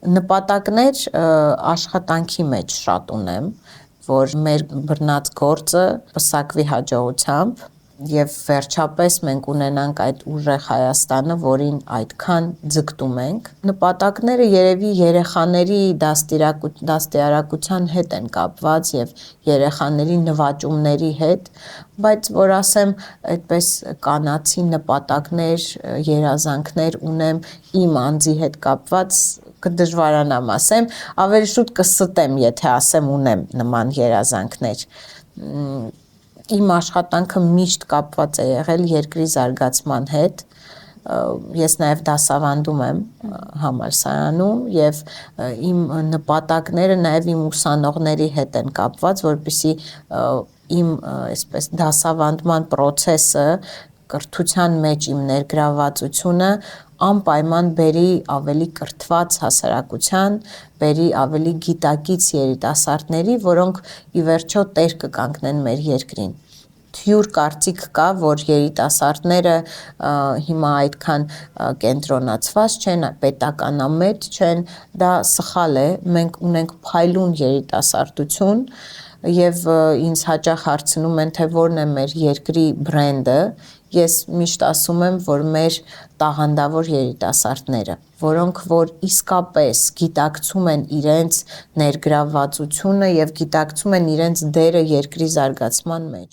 Նպատակներ աշխատանքի մեջ շատ ունեմ, որ մեր բռնած գործը պսակվի հաջողությամբ եւ վերջապես մենք ունենանք այդ ուժեղ Հայաստանը, որին այդքան ձգտում ենք։ Նպատակները երևի երեխաների դաստիարակության հետ են կապված եւ երեխաների նվաճումների հետ, բայց որ ասեմ, այդպես կանացի նպատակներ, երազանքներ ունեմ իմ անձի հետ կապված, կդժվարանամ ասեմ, ավելի շուտ կստեմ, եթե ասեմ ունեմ նման երազանքներ։ Իմ աշխատանքը միշտ կապված է եղել երկրի զարգացման հետ, ես նաև դասավանդում եմ համալսարանում եւ իմ նպատակները նաև իմ ուսանողների հետ են կապված, որպեսզի իմ այսպես դասավանդման process-ը կրթության մեջ իմ ներգրավվածությունը անպայման բերի ավելի կրթված հասարակության, բերի ավելի գիտակից երիտասարդների, որոնք ի վերջո տեր կկանգնեն մեր երկրին։ Թյուր կարծիք կա, որ երիտասարդները հիմա այդքան կենտրոնացված չեն, պետականամետ չեն, դա սխալ է, մենք ունենք փայլուն երիտասարդություն եւ ինձ հաճախ հարցնում են, թե որն է մեր երկրի բրենդը, ես միշտ ասում եմ, որ մեր տաղանդավոր երիտասարդները, որոնք որ իսկապես գիտակցում են իրենց ներգրավվածությունը եւ գիտակցում են իրենց դերը երկրի զարգացման մեջ։